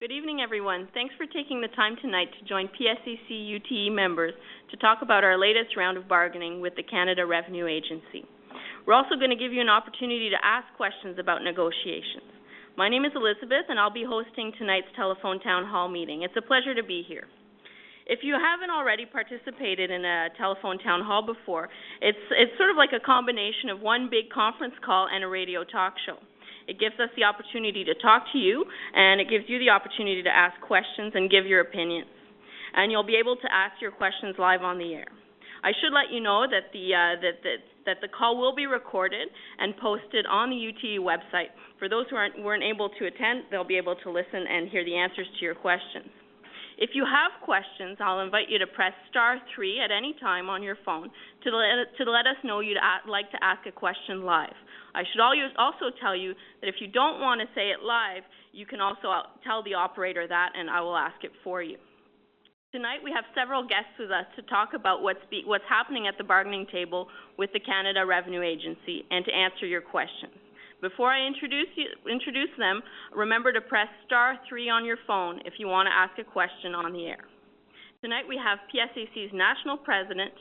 Good evening, everyone. Thanks for taking the time tonight to join PSAC UTE members to talk about our latest round of bargaining with the Canada Revenue Agency. We're also going to give you an opportunity to ask questions about negotiations. My name is Elizabeth, and I'll be hosting tonight's telephone town hall meeting. It's a pleasure to be here. If you haven't already participated in a telephone town hall before, it's sort of like a combination of one big conference call and a radio talk show. It gives us the opportunity to talk to you, and it gives you the opportunity to ask questions and give your opinions. And you'll be able to ask your questions live on the air. I should let you know that the call will be recorded and posted on the UTE website. For those who weren't able to attend, they'll be able to listen and hear the answers to your questions. If you have questions, I'll invite you to press *3 at any time on your phone to let us know you'd like to ask a question live. I should also tell you that if you don't want to say it live, you can also tell the operator that, and I will ask it for you. Tonight we have several guests with us to talk about what's happening at the bargaining table with the Canada Revenue Agency and to answer your questions. Before I introduce them, remember to press *3 on your phone if you want to ask a question on the air. Tonight we have PSAC's National President,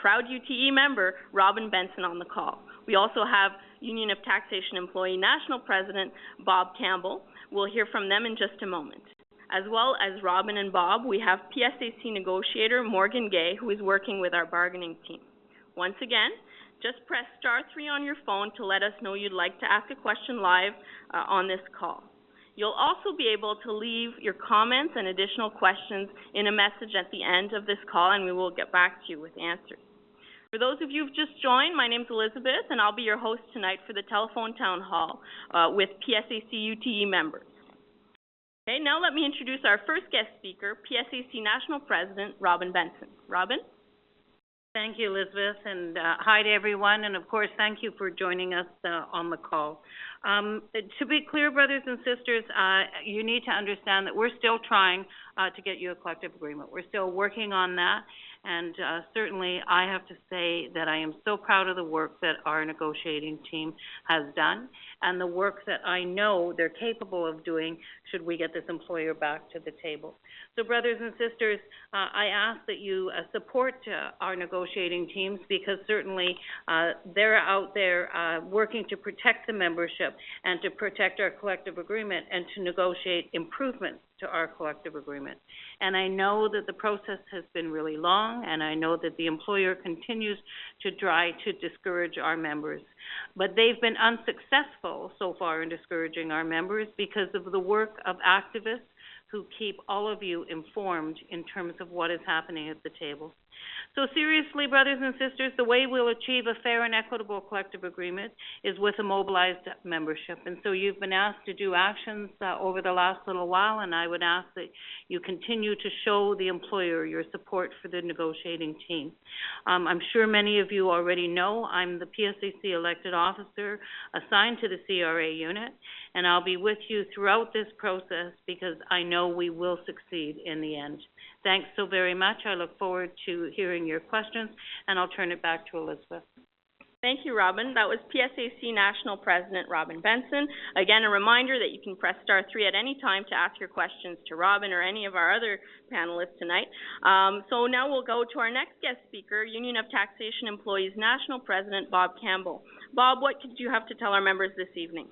proud UTE member, Robin Benson on the call. We also have Union of Taxation Employees National President, Bob Campbell. We'll hear from them in just a moment. As well as Robin and Bob, we have PSAC negotiator Morgan Gay, who is working with our bargaining team. Once again, just press *3 on your phone to let us know you'd like to ask a question live on this call. You'll also be able to leave your comments and additional questions in a message at the end of this call, and we will get back to you with answers. For those of you who've just joined, my name's Elizabeth, and I'll be your host tonight for the telephone town hall with PSAC UTE members. Okay, now let me introduce our first guest speaker, PSAC National President, Robin Benson. Robin? Thank you, Elizabeth, and hi to everyone, and of course, thank you for joining us on the call. To be clear, brothers and sisters, you need to understand that we're still trying to get you a collective agreement. We're still working on that, and certainly I have to say that I am so proud of the work that our negotiating team has done and the work that I know they're capable of doing should we get this employer back to the table. So, brothers and sisters, I ask that you support our negotiating teams because certainly they're out there working to protect the membership and to protect our collective agreement and to negotiate improvements to our collective agreement. And I know that the process has been really long, and I know that the employer continues to try to discourage our members. But they've been unsuccessful so far in discouraging our members because of the work of activists who keep all of you informed in terms of what is happening at the table. So seriously, brothers and sisters, the way we'll achieve a fair and equitable collective agreement is with a mobilized membership. And so you've been asked to do actions over the last little while, and I would ask that you continue to show the employer your support for the negotiating team. I'm sure many of you already know I'm the PSAC elected officer assigned to the CRA unit, and I'll be with you throughout this process because I know we will succeed in the end. Thanks so very much. I look forward to hearing your questions, and I'll turn it back to Elizabeth. Thank you, Robin. That was PSAC National President Robin Benson. Again, a reminder that you can press *3 at any time to ask your questions to Robin or any of our other panelists tonight. So now we'll go to our next guest speaker, Union of Taxation Employees National President Bob Campbell. Bob, what did you have to tell our members this evening?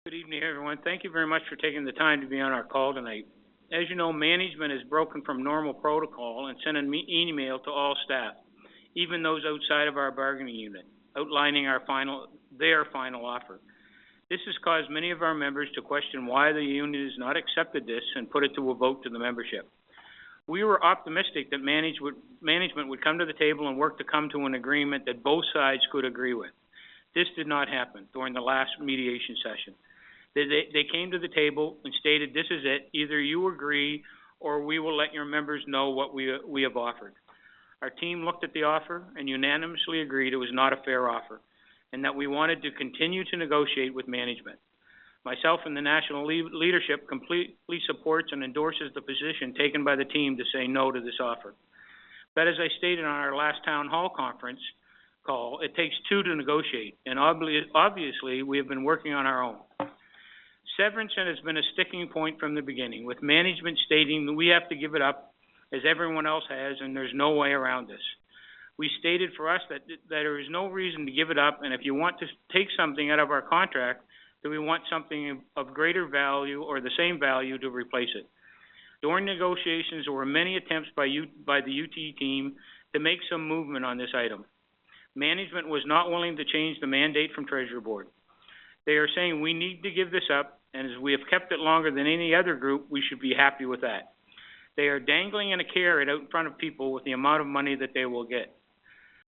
Good evening, everyone. Thank you very much for taking the time to be on our call tonight. As you know, management has broken from normal protocol and sent an email to all staff, even those outside of our bargaining unit, outlining their final offer. This has caused many of our members to question why the union has not accepted this and put it to a vote to the membership. We were optimistic that management would come to the table and work to come to an agreement that both sides could agree with. This did not happen during the last mediation session. They came to the table and stated, this is it, either you agree or we will let your members know what we have offered. Our team looked at the offer and unanimously agreed it was not a fair offer and that we wanted to continue to negotiate with management. Myself and the national leadership completely supports and endorses the position taken by the team to say no to this offer. But as I stated on our last town hall conference call, it takes two to negotiate, and obviously we have been working on our own. Severance has been a sticking point from the beginning, with management stating that we have to give it up as everyone else has, and there's no way around this. We stated for us that there is no reason to give it up, and if you want to take something out of our contract, then we want something of greater value or the same value to replace it. During negotiations, there were many attempts by the UTE team to make some movement on this item. Management was not willing to change the mandate from Treasury Board. They are saying we need to give this up, and as we have kept it longer than any other group, we should be happy with that. They are dangling in a carrot out in front of people with the amount of money that they will get.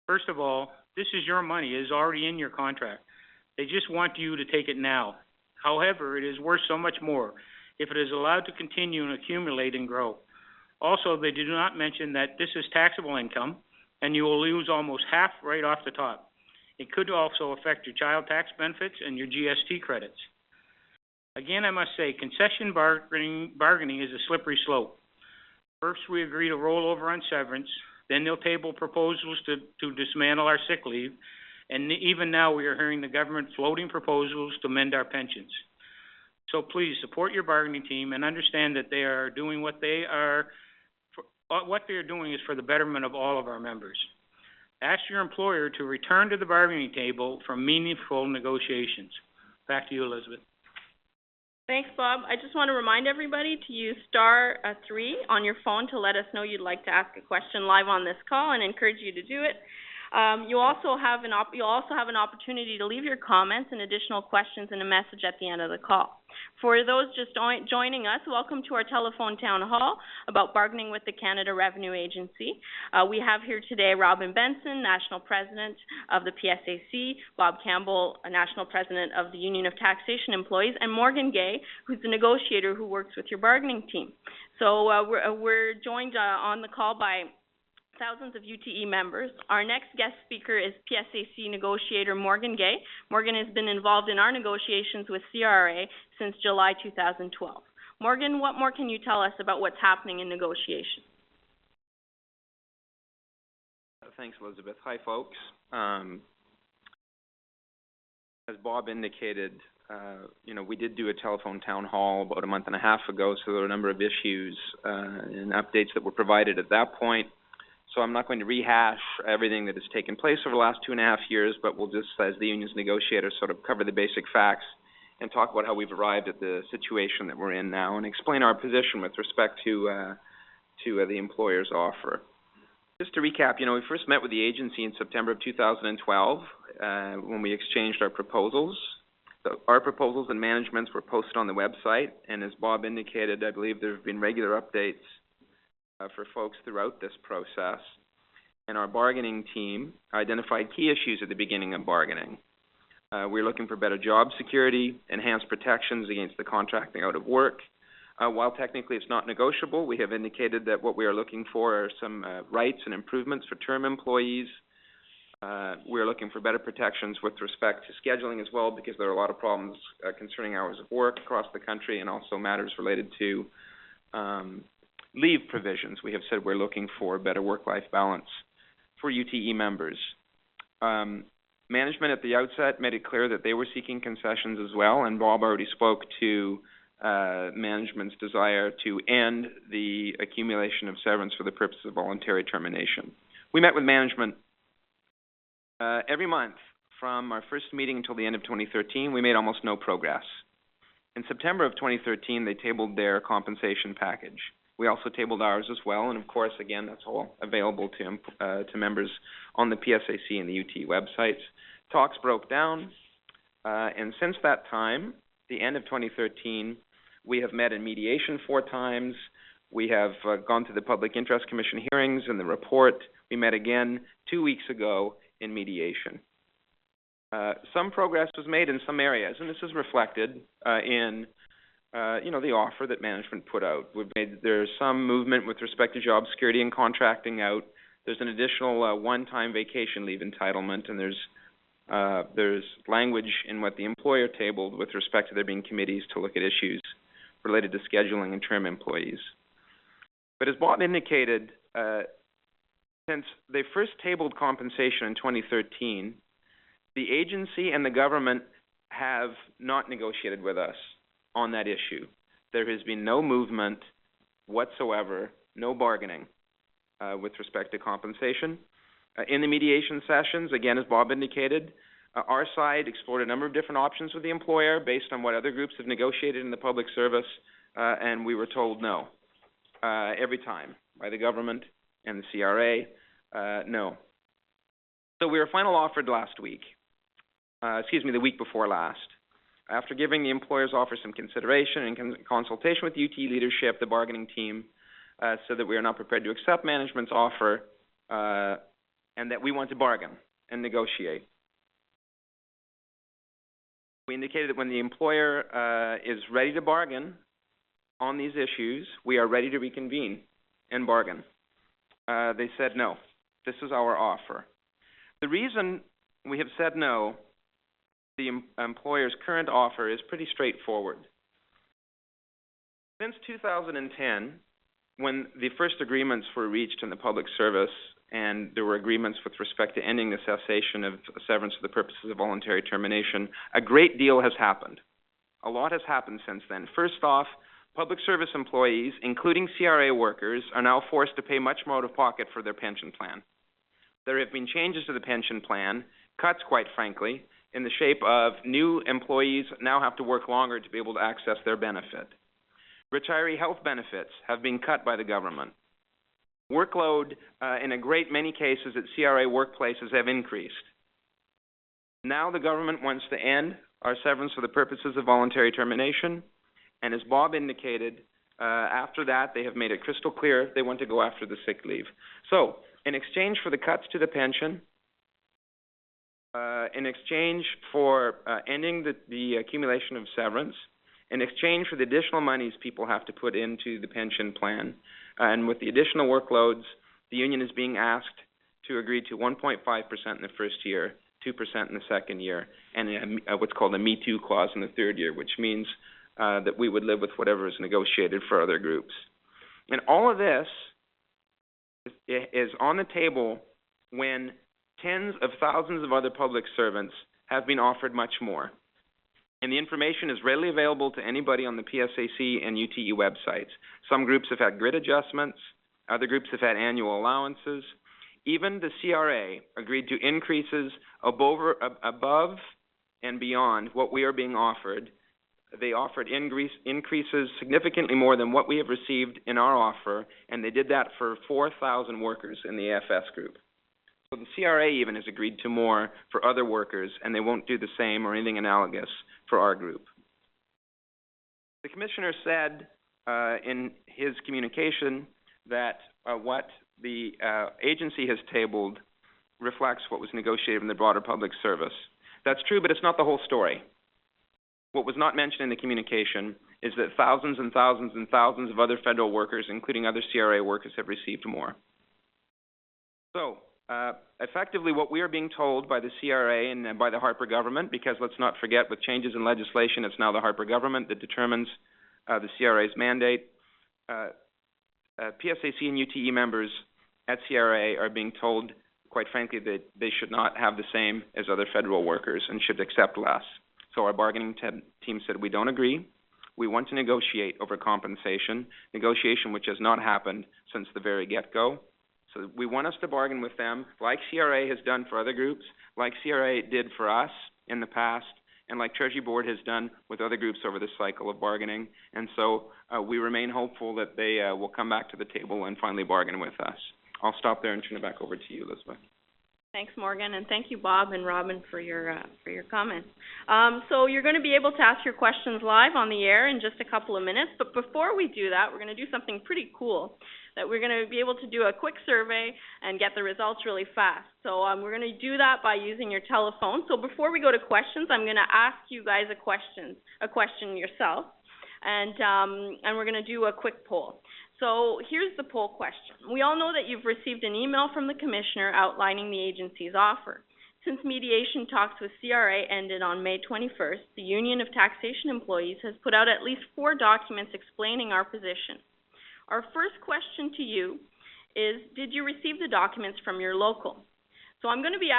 First of all, this is your money. It is already in your contract. They just want you to take it now. However, it is worth so much more if it is allowed to continue and accumulate and grow. Also, they do not mention that this is taxable income, and you will lose almost half right off the top. It could also affect your child tax benefits and your GST credits. Again, I must say, concession bargaining is a slippery slope. First, we agree to roll over on severance, then they'll table proposals to dismantle our sick leave, and even now we are hearing the government floating proposals to mend our pensions. So please support your bargaining team and understand that they are doing what they are doing is for the betterment of all of our members. Ask your employer to return to the bargaining table for meaningful negotiations. Back to you, Elizabeth. Thanks, Bob. I just want to remind everybody to use *3 on your phone to let us know you'd like to ask a question live on this call, and encourage you to do it. You'll also have an opportunity to leave your comments and additional questions in a message at the end of the call. For those just joining us, welcome to our telephone town hall about bargaining with the Canada Revenue Agency. We have here today Robin Benson, National President of the PSAC, Bob Campbell, National President of the Union of Taxation Employees, and Morgan Gay, who's the negotiator who works with your bargaining team. So we're joined on the call by thousands of UTE members. Our next guest speaker is PSAC negotiator Morgan Gay. Morgan has been involved in our negotiations with CRA since July 2012. Morgan, what more can you tell us about what's happening in negotiations? Thanks, Elizabeth. Hi, folks. As Bob indicated, we did do a telephone town hall about a month and a half ago, so there were a number of issues and updates that were provided at that point. So I'm not going to rehash everything that has taken place over the last 2.5 years, but we'll just, as the union's negotiator, sort of cover the basic facts and talk about how we've arrived at the situation that we're in now and explain our position with respect to the employer's offer. Just to recap, we first met with the agency in September of 2012 when we exchanged our proposals. Our proposals and management's were posted on the website, and as Bob indicated, I believe there have been regular updates for folks throughout this process. And our bargaining team identified key issues at the beginning of bargaining. We're looking for better job security, enhanced protections against the contracting out of work. While technically it's not negotiable, we have indicated that what we are looking for are some rights and improvements for term employees. We're looking for better protections with respect to scheduling as well, because there are a lot of problems concerning hours of work across the country, and also matters related to leave provisions. We have said we're looking for better work-life balance for UTE members. Management at the outset made it clear that they were seeking concessions as well, and Bob already spoke to management's desire to end the accumulation of severance for the purpose of voluntary termination. We met with management every month from our first meeting until the end of 2013. We made almost no progress. In September of 2013, they tabled their compensation package. We also tabled ours as well, and of course, again, that's all available to members on the PSAC and the UTE websites. Talks broke down, and since that time, the end of 2013, we have met in mediation 4 times. We have gone to the Public Interest Commission hearings and the report. We met again 2 weeks ago in mediation. Some progress was made in some areas, and this is reflected in the offer that management put out. There's some movement with respect to job security and contracting out. There's an additional one-time vacation leave entitlement, and there's language in what the employer tabled with respect to there being committees to look at issues related to scheduling and term employees. But as Bob indicated, since they first tabled compensation in 2013, the agency and the government have not negotiated with us. on that issue. There has been no movement whatsoever, no bargaining with respect to compensation. In the mediation sessions, again, as Bob indicated, our side explored a number of different options with the employer based on what other groups have negotiated in the public service, and we were told no every time by the government and the CRA, no. So we were final offered last week, the week before last. After giving the employer's offer some consideration and consultation with the UTE leadership, the bargaining team said that we are not prepared to accept management's offer and that we want to bargain and negotiate. We indicated that when the employer is ready to bargain on these issues, we are ready to reconvene and bargain. They said no. This is our offer. The reason we have said no, the employer's current offer, is pretty straightforward. Since 2010, when the first agreements were reached in the public service and there were agreements with respect to ending the cessation of severance for the purposes of voluntary termination, a great deal has happened. A lot has happened since then. First off, public service employees, including CRA workers, are now forced to pay much more out of pocket for their pension plan. There have been changes to the pension plan, cuts, quite frankly, in the shape of new employees now have to work longer to be able to access their benefit. Retiree health benefits have been cut by the government. Workload in a great many cases at CRA workplaces have increased. Now the government wants to end our severance for the purposes of voluntary termination, and as Bob indicated, after that they have made it crystal clear they want to go after the sick leave. So, in exchange for the cuts to the pension, in exchange for ending the accumulation of severance, in exchange for the additional monies people have to put into the pension plan, and with the additional workloads, the union is being asked to agree to 1.5% in the first year, 2% in the second year, and what's called a Me Too clause in the third year, which means that we would live with whatever is negotiated for other groups. And all of this is on the table when tens of thousands of other public servants have been offered much more. And the information is readily available to anybody on the PSAC and UTE websites. Some groups have had grid adjustments, other groups have had annual allowances. Even the CRA agreed to increases above and beyond what we are being offered. They offered increases significantly more than what we have received in our offer, and they did that for 4,000 workers in the AFS group. So the CRA even has agreed to more for other workers, and they won't do the same or anything analogous for our group. The Commissioner said in his communication that what the agency has tabled reflects what was negotiated in the broader public service. That's true, but it's not the whole story. What was not mentioned in the communication is that thousands and thousands and thousands of other federal workers, including other CRA workers, have received more. So, effectively what we are being told by the CRA and by the Harper government, because let's not forget with changes in legislation, it's now the Harper government that determines the CRA's mandate. PSAC and UTE members at CRA are being told, quite frankly, that they should not have the same as other federal workers and should accept less. So our bargaining team said we don't agree. We want to negotiate over compensation, negotiation which has not happened since the very get-go. So we want us to bargain with them, like CRA has done for other groups, like CRA did for us in the past, and like Treasury Board has done with other groups over this cycle of bargaining. And so we remain hopeful that they will come back to the table and finally bargain with us. I'll stop there and turn it back over to you, Elizabeth. Thanks, Morgan, and thank you, Bob and Robin, for your comments. So you're going to be able to ask your questions live on the air in just a couple of minutes, but before we do that, we're going to do something pretty cool, that we're going to be able to do a quick survey and get the results really fast. So we're going to do that by using your telephone. So before we go to questions, I'm going to ask you guys a question yourself, and we're going to do a quick poll. So here's the poll question. We all know that you've received an email from the Commissioner outlining the agency's offer. Since mediation talks with CRA ended on May 21st, the Union of Taxation Employees has put out at least 4 documents explaining our position. Our first question to you is, did you receive the documents from your local? So I'm going to be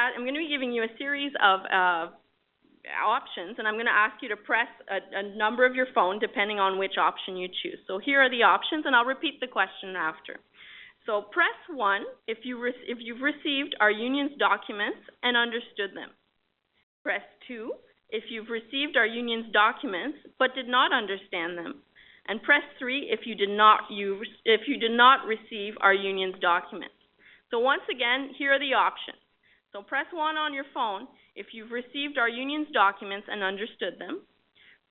giving you a series of options, and I'm going to ask you to press a number of your phone depending on which option you choose. So here are the options, and I'll repeat the question after. So press 1 if you've received our union's documents and understood them. Press 2 if you've received our union's documents but did not understand them. And press 3 if you did not receive our union's documents. So once again, here are the options. So press 1 on your phone if you've received our union's documents and understood them.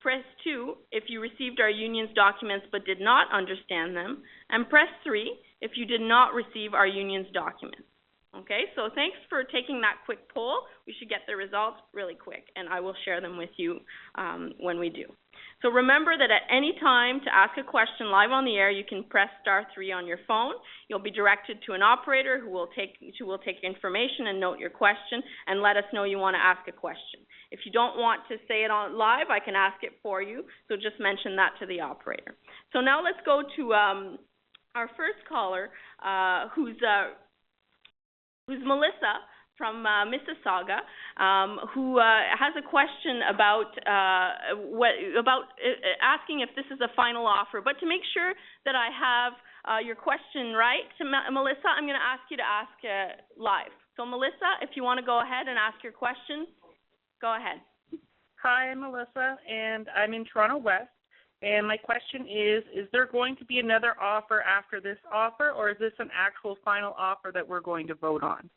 Press 2 if you received our union's documents but did not understand them. And press 3 if you did not receive our union's documents. Okay, so thanks for taking that quick poll. We should get the results really quick, and I will share them with you when we do. So remember that at any time to ask a question live on the air, you can press *3 on your phone. You'll be directed to an operator who will take information and note your question and let us know you want to ask a question. If you don't want to say it on live, I can ask it for you, so just mention that to the operator. So now let's go to our first caller, who's Melissa from Mississauga, who has a question about asking if this is a final offer. But to make sure that I have your question right, Melissa, I'm going to ask you to ask live. So Melissa, if you want to go ahead and ask your question, go ahead. Hi, I'm Melissa, and I'm in Toronto West. And my question is there going to be another offer after this offer, or is this an actual final offer that we're going to vote on?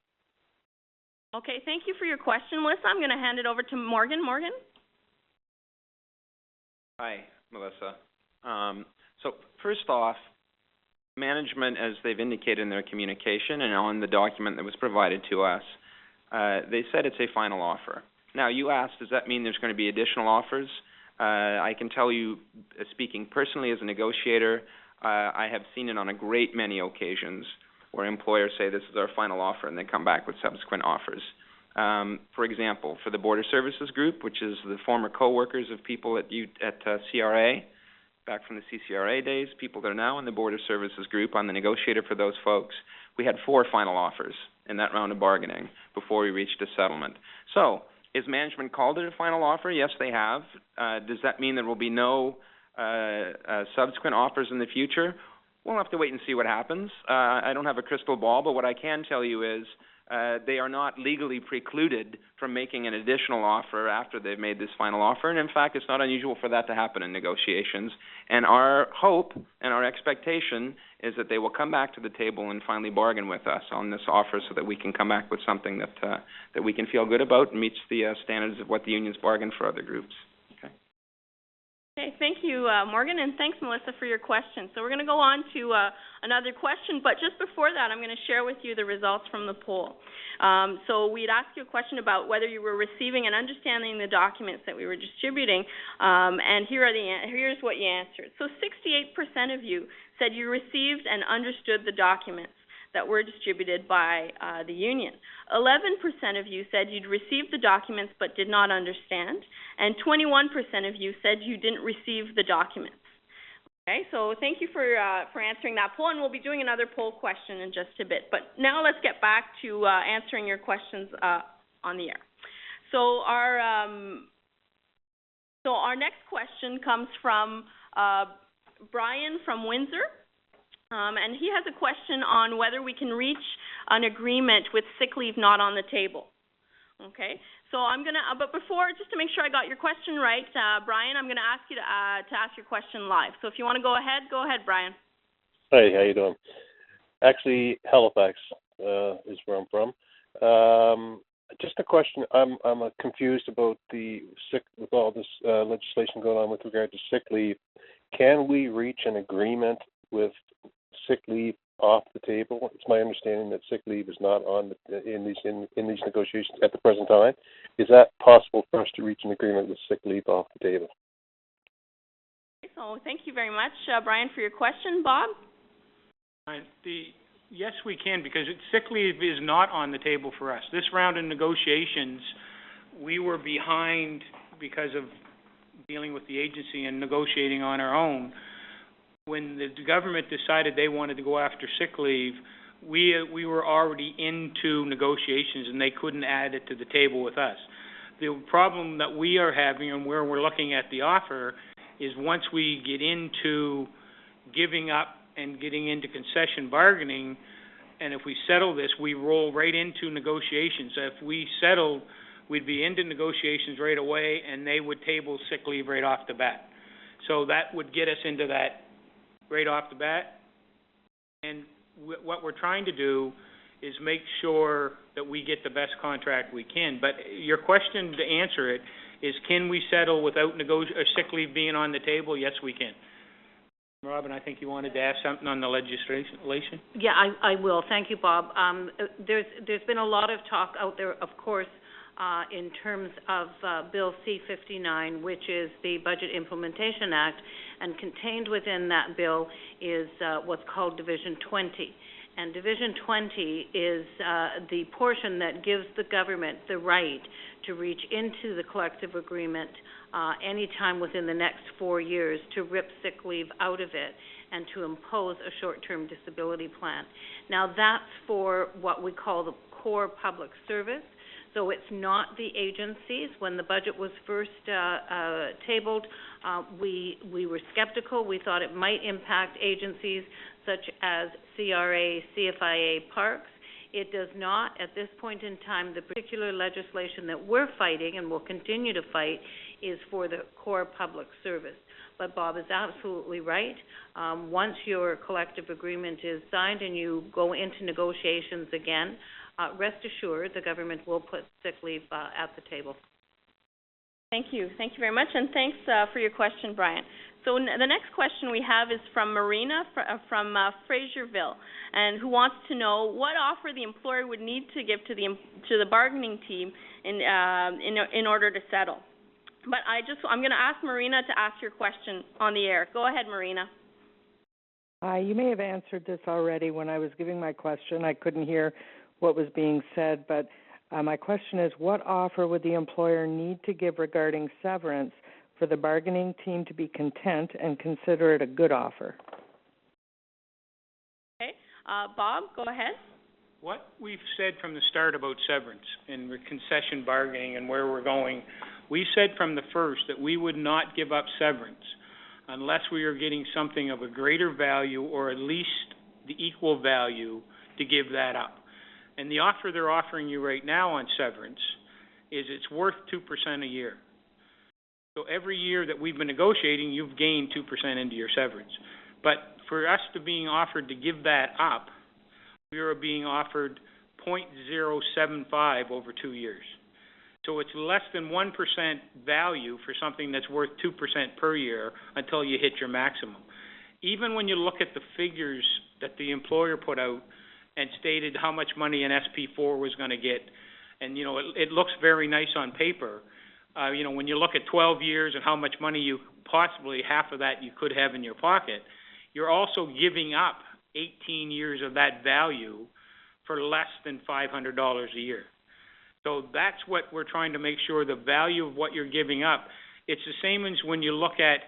Okay, thank you for your question, Melissa. I'm going to hand it over to Morgan. Morgan? Hi, Melissa. So first off, management, as they've indicated in their communication and on the document that was provided to us, they said it's a final offer. Now, you asked, does that mean there's going to be additional offers? I can tell you, speaking personally as a negotiator, I have seen it on a great many occasions where employers say this is our final offer and they come back with subsequent offers. For example, for the Border Services Group, which is the former co-workers of people at CRA, back from the CCRA days, people that are now in the Border Services Group, I'm the negotiator for those folks. We had 4 final offers in that round of bargaining before we reached a settlement. So, is management called it a final offer? Yes, they have. Does that mean there will be no subsequent offers in the future? We'll have to wait and see what happens. I don't have a crystal ball, but what I can tell you is they are not legally precluded from making an additional offer after they've made this final offer. And in fact, it's not unusual for that to happen in negotiations. And our hope and our expectation is that they will come back to the table and finally bargain with us on this offer so that we can come back with something that we can feel good about and meets the standards of what the unions bargain for other groups. Okay, thank you, Morgan, and thanks, Melissa, for your question. So we're going to go on to another question, but just before that, I'm going to share with you the results from the poll. So we'd asked you a question about whether you were receiving and understanding the documents that we were distributing, and here's what you answered. So 68% of you said you received and understood the documents that were distributed by the union. 11% of you said you'd received the documents but did not understand, and 21% of you said you didn't receive the documents. Okay, so thank you for answering that poll, and we'll be doing another poll question in just a bit. But now let's get back to answering your questions on the air. So our next question comes from Brian from Windsor. And he has a question on whether we can reach an agreement with sick leave not on the table. Okay, so I'm going to, but before, just to make sure I got your question right, Brian, I'm going to ask you to ask your question live. So if you want to go ahead, Brian. Hey, how you doing? Actually, Halifax is where I'm from. Just a question. I'm confused about with all this legislation going on with regard to sick leave. Can we reach an agreement with sick leave off the table? It's my understanding that sick leave is not in these negotiations at the present time. Is that possible for us to reach an agreement with sick leave off the table? So thank you very much, Brian, for your question. Bob? Yes, we can, because sick leave is not on the table for us. This round of negotiations, we were behind because of dealing with the agency and negotiating on our own. When the government decided they wanted to go after sick leave, we were already into negotiations and they couldn't add it to the table with us. The problem that we are having and where we're looking at the offer is once we get into giving up and getting into concession bargaining, and if we settle this, we roll right into negotiations. If we settled, we'd be into negotiations right away, and they would table sick leave right off the bat. So that would get us into that right off the bat. And what we're trying to do is make sure that we get the best contract we can. But your question, to answer it, is can we settle without sick leave being on the table? Yes, we can. Robin, I think you wanted to ask something on the legislation? Yeah, I will. Thank you, Bob. There's been a lot of talk out there, of course, in terms of Bill C-59, which is the Budget Implementation Act, and contained within that bill is what's called Division 20. And Division 20 is the portion that gives the government the right to reach into the collective agreement any time within the next 4 years to rip sick leave out of it and to impose a short-term disability plan. Now, that's for what we call the core public service. So it's not the agencies. When the budget was first tabled, we were skeptical. We thought it might impact agencies such as CRA, CFIA, Parks. It does not. At this point in time, the particular legislation that we're fighting and will continue to fight is for the core public service. But Bob is absolutely right. Once your collective agreement is signed and you go into negotiations again, rest assured the government will put sick leave at the table. Thank you. Thank you very much, and thanks for your question, Brian. So the next question we have is from Marina from Fraserville, and who wants to know what offer the employer would need to give to the bargaining team in order to settle. But I'm going to ask Marina to ask your question on the air. Go ahead, Marina. You may have answered this already when I was giving my question. I couldn't hear what was being said, but my question is, what offer would the employer need to give regarding severance for the bargaining team to be content and consider it a good offer? Okay. Bob, go ahead. What we've said from the start about severance and concession bargaining and where we're going, we said from the first that we would not give up severance unless we are getting something of a greater value or at least the equal value to give that up. And the offer they're offering you right now on severance is it's worth 2% a year. So every year that we've been negotiating, you've gained 2% into your severance. But for us to being offered to give that up, we are being offered 0.075 over 2 years. So it's less than 1% value for something that's worth 2% per year until you hit your maximum. Even when you look at the figures that the employer put out and stated how much money an SP4 was going to get, and, it looks very nice on paper. When you look at 12 years and how much money you possibly, half of that you could have in your pocket, you're also giving up 18 years of that value for less than $500 a year. So that's what we're trying to make sure, the value of what you're giving up. It's the same as when you look at,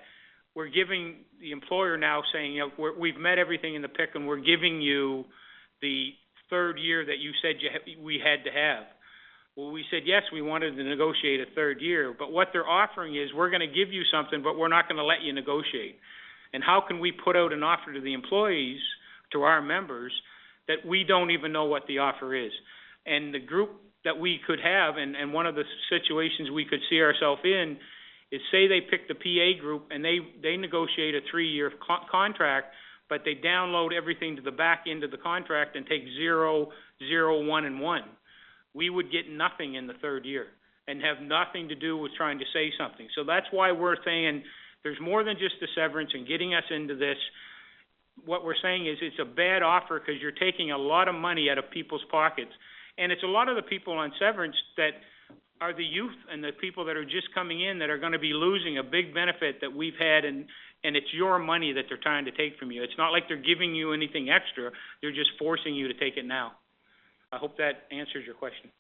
we're giving the employer now saying, we've met everything in the pick and we're giving you the third year that you said we had to have. Well, we said, yes, we wanted to negotiate a third year, but what they're offering is we're going to give you something, but we're not going to let you negotiate. And how can we put out an offer to the employees, to our members, that we don't even know what the offer is? And the group that we could have, and one of the situations we could see ourselves in, is say they pick the PA group and they negotiate a 3-year contract, but they download everything to the back end of the contract and take 0, 0, 1, and 1. We would get nothing in the third year and have nothing to do with trying to say something. So that's why we're saying there's more than just the severance and getting us into this. What we're saying is it's a bad offer because you're taking a lot of money out of people's pockets. And it's a lot of the people on severance that are the youth and the people that are just coming in that are going to be losing a big benefit that we've had, and it's your money that they're trying to take from you. It's not like they're giving you anything extra. They're just forcing you to take it now. I hope that answers your question.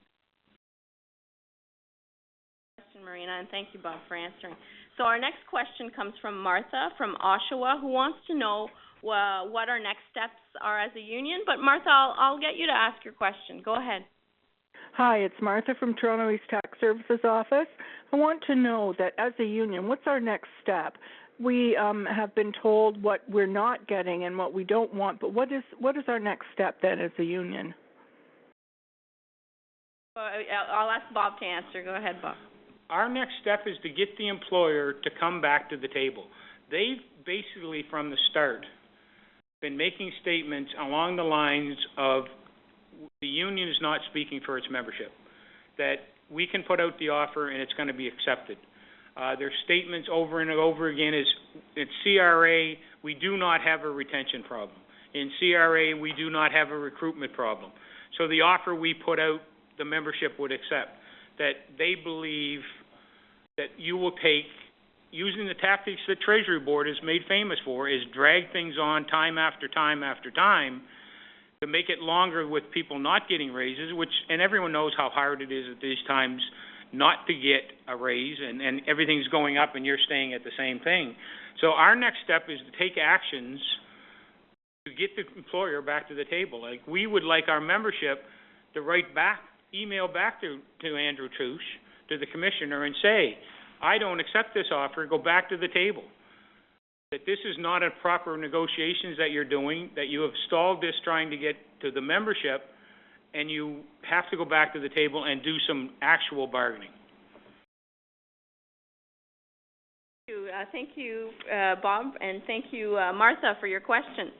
Marina, and thank you, Bob, for answering. So our next question comes from Martha from Oshawa, who wants to know what our next steps are as a union. But Martha, I'll get you to ask your question. Go ahead. Hi, it's Martha from Toronto East Tax Services office. I want to know that as a union, what's our next step? We have been told what we're not getting and what we don't want, but what is our next step then as a union? I'll ask Bob to answer. Go ahead, Bob. Our next step is to get the employer to come back to the table. They've basically, from the start, been making statements along the lines of the union is not speaking for its membership, that we can put out the offer and it's going to be accepted. Their statements over and over again is, in CRA, we do not have a retention problem. In CRA, we do not have a recruitment problem. So the offer we put out, the membership would accept. That they believe that you will take, using the tactics that Treasury Board is made famous for, is drag things on time after time after time to make it longer with people not getting raises, which, and everyone knows how hard it is at these times not to get a raise, and everything's going up and you're staying at the same thing. So our next step is to take actions to get the employer back to the table. Like, we would like our membership to write back, email back to Andrew Touche, to the commissioner, and say, I don't accept this offer, go back to the table. That this is not a proper negotiations that you're doing, that you have stalled this trying to get to the membership, and you have to go back to the table and do some actual bargaining. Thank you, Bob, and thank you, Martha, for your question.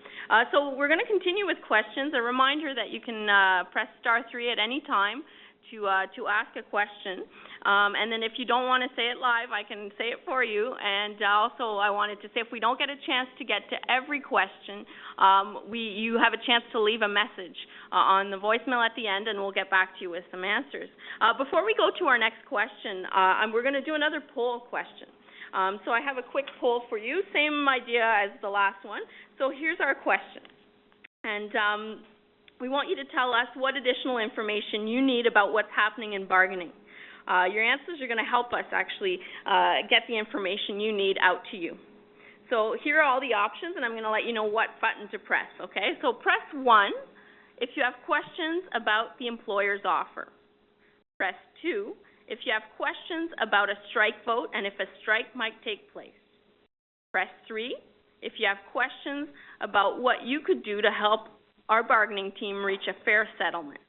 So we're going to continue with questions. A reminder that you can press *3 at any time to ask a question. And then if you don't want to say it live, I can say it for you. And also I wanted to say, if we don't get a chance to get to every question, you have a chance to leave a message on the voicemail at the end, and we'll get back to you with some answers. Before we go to our next question, we're going to do another poll question. So I have a quick poll for you, same idea as the last one. So here's our question. And we want you to tell us what additional information you need about what's happening in bargaining. Your answers are going to help us actually get the information you need out to you. So here are all the options, and I'm going to let you know what button to press, okay? So press 1 if you have questions about the employer's offer. Press 2 if you have questions about a strike vote and if a strike might take place. Press 3 if you have questions about what you could do to help our bargaining team reach a fair settlement.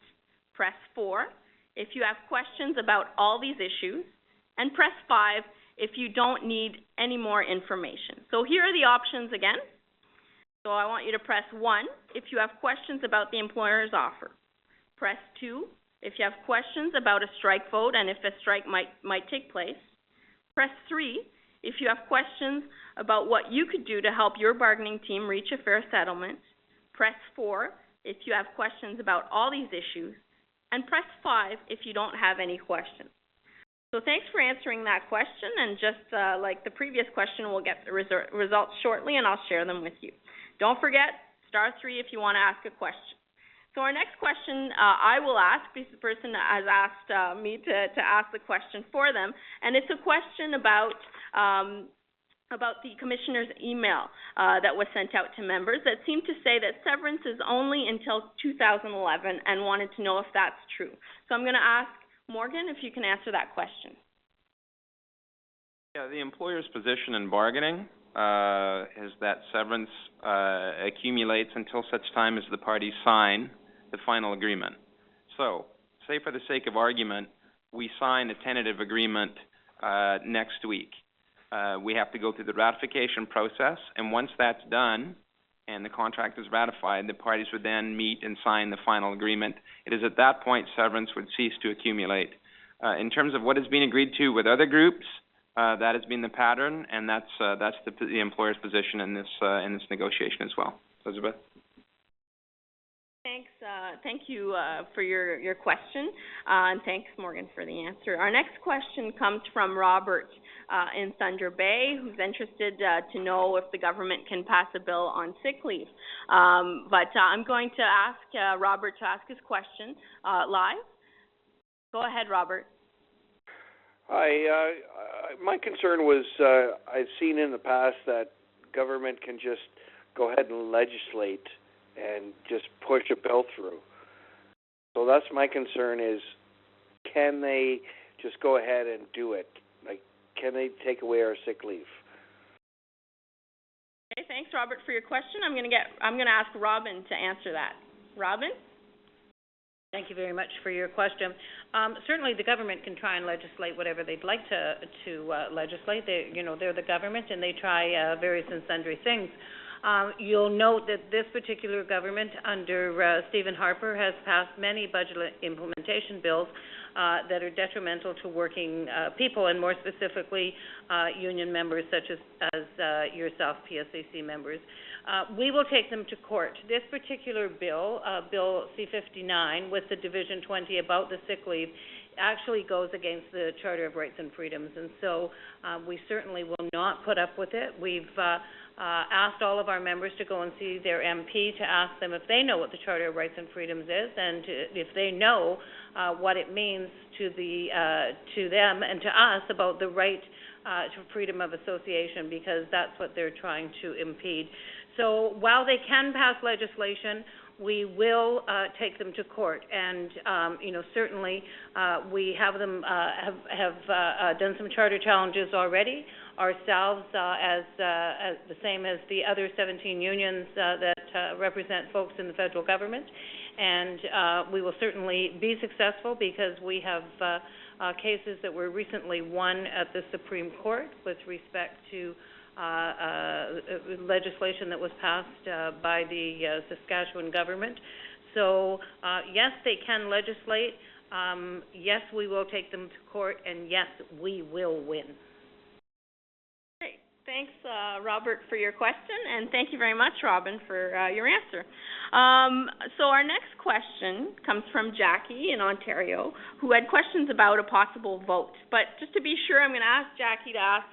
Press 4 if you have questions about all these issues, and press 5 if you don't need any more information. So here are the options again. So I want you to press 1 if you have questions about the employer's offer. Press 2 if you have questions about a strike vote and if a strike might take place. Press 3 if you have questions about what you could do to help your bargaining team reach a fair settlement. Press 4 if you have questions about all these issues, and press 5 if you don't have any questions. So thanks for answering that question, and just like the previous question, we'll get the results shortly, and I'll share them with you. Don't forget, *3 if you want to ask a question. So our next question I will ask, because the person has asked me to ask the question for them, and it's a question about the commissioner's email that was sent out to members that seemed to say that severance is only until 2011, and wanted to know if that's true. So I'm going to ask Morgan if you can answer that question. Yeah, the employer's position in bargaining is that severance accumulates until such time as the parties sign the final agreement. So, say for the sake of argument, we sign a tentative agreement next week. We have to go through the ratification process, and once that's done and the contract is ratified, the parties would then meet and sign the final agreement. It is at that point severance would cease to accumulate. In terms of what has been agreed to with other groups, that has been the pattern, and that's the employer's position in this negotiation as well. Elizabeth? Thanks. Thank you for your question, and thanks, Morgan, for the answer. Our next question comes from Robert in Thunder Bay, who's interested to know if the government can pass a bill on sick leave. But I'm going to ask Robert to ask his question live. Go ahead, Robert. Hi. My concern was I've seen in the past that government can just go ahead and legislate and just push a bill through. So that's my concern is can they just go ahead and do it? Like, can they take away our sick leave? Okay, thanks, Robert, for your question. I'm going to ask Robin to answer that. Robin? Thank you very much for your question. Certainly, the government can try and legislate whatever they'd like to legislate. They're the government, and they try various and sundry things. You'll note that this particular government, under Stephen Harper, has passed many budget implementation bills that are detrimental to working people, and more specifically, union members such as yourself, PSAC members. We will take them to court. This particular bill, Bill C-59, with the Division 20 about the sick leave, actually goes against the Charter of Rights and Freedoms, and so we certainly will not put up with it. We've asked all of our members to go and see their MP to ask them if they know what the Charter of Rights and Freedoms is, and if they know what it means to them and to us about the right to freedom of association, because that's what they're trying to impede. So while they can pass legislation, we will take them to court, and certainly we have them have done some charter challenges already ourselves, as the same as the other 17 unions that represent folks in the federal government, and we will certainly be successful because we have cases that were recently won at the Supreme Court with respect to legislation that was passed by the Saskatchewan government. So, yes, they can legislate. Yes, we will take them to court, and yes, we will win. Great. Thanks, Robert, for your question, and thank you very much, Robin, for your answer. So our next question comes from Jackie in Ontario, who had questions about a possible vote. But just to be sure, I'm going to ask Jackie to ask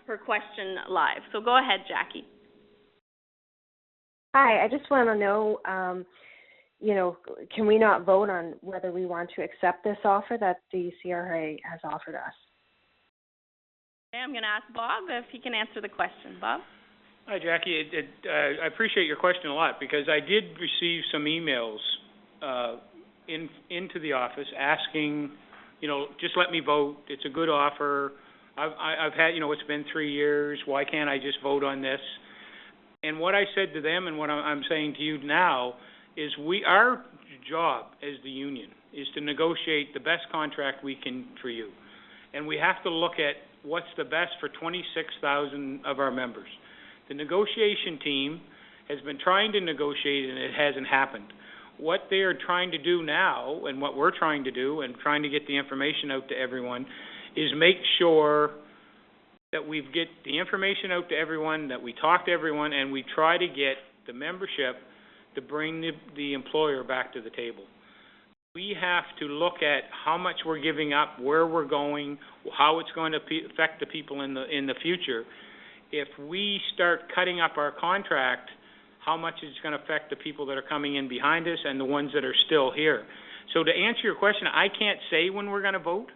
her question live. So go ahead, Jackie. Hi, I just want to know, can we not vote on whether we want to accept this offer that the CRA has offered us? Okay, I'm going to ask Bob if he can answer the question. Bob? Hi, Jackie. I appreciate your question a lot because I did receive some emails into the office asking, just let me vote. It's a good offer. I've had, it's been 3 years. Why can't I just vote on this? And what I said to them and what I'm saying to you now is our job as the union is to negotiate the best contract we can for you. And we have to look at what's the best for 26,000 of our members. The negotiation team has been trying to negotiate, and it hasn't happened. What they are trying to do now, and what we're trying to do, and trying to get the information out to everyone, is make sure that we get the information out to everyone, that we talk to everyone, and we try to get the membership to bring the employer back to the table. We have to look at how much we're giving up, where we're going, how it's going to affect the people in the future. If we start cutting up our contract, how much it's going to affect the people that are coming in behind us and the ones that are still here. So to answer your question, I can't say when we're going to vote.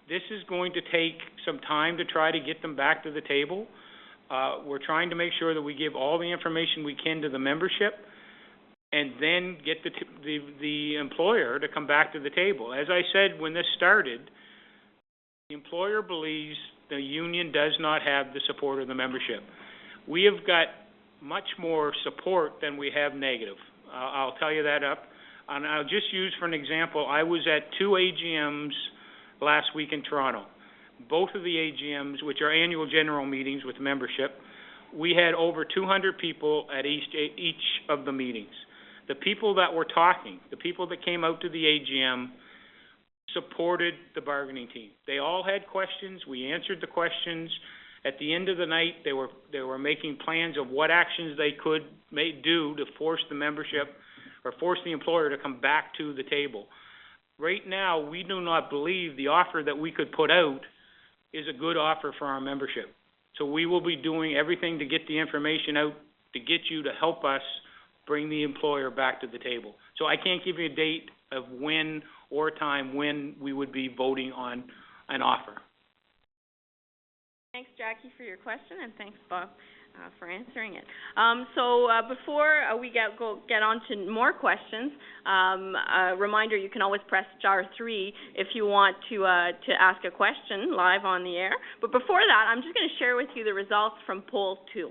This is going to take some time to try to get them back to the table. We're trying to make sure that we give all the information we can to the membership, and then get the employer to come back to the table. As I said when this started, the employer believes the union does not have the support of the membership. We have got much more support than we have negative. I'll tell you that up. And I'll just use for an example, I was at 2 AGMs last week in Toronto. Both of the AGMs, which are annual general meetings with membership, we had over 200 people at each of the meetings. The people that were talking, the people that came out to the AGM, supported the bargaining team. They all had questions. We answered the questions. At the end of the night, they were making plans of what actions they could do to force the membership or force the employer to come back to the table. Right now, we do not believe the offer that we could put out is a good offer for our membership. So we will be doing everything to get the information out to get you to help us bring the employer back to the table. So I can't give you a date of when or time when we would be voting on an offer. Thanks, Jackie, for your question, and thanks, Bob, for answering it. Before we get on to more questions, a reminder, you can always press *3 if you want to ask a question live on the air. But before that, I'm just going to share with you the results from poll 2.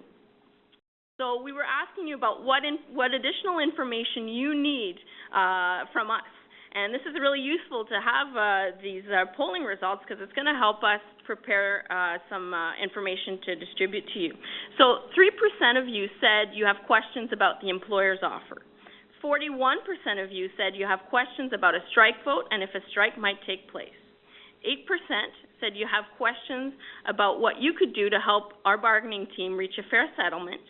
So we were asking you about what additional information you need from us. And this is really useful to have these polling results because it's going to help us prepare some information to distribute to you. So 3% of you said you have questions about the employer's offer. 41% of you said you have questions about a strike vote and if a strike might take place. 8% said you have questions about what you could do to help our bargaining team reach a fair settlement.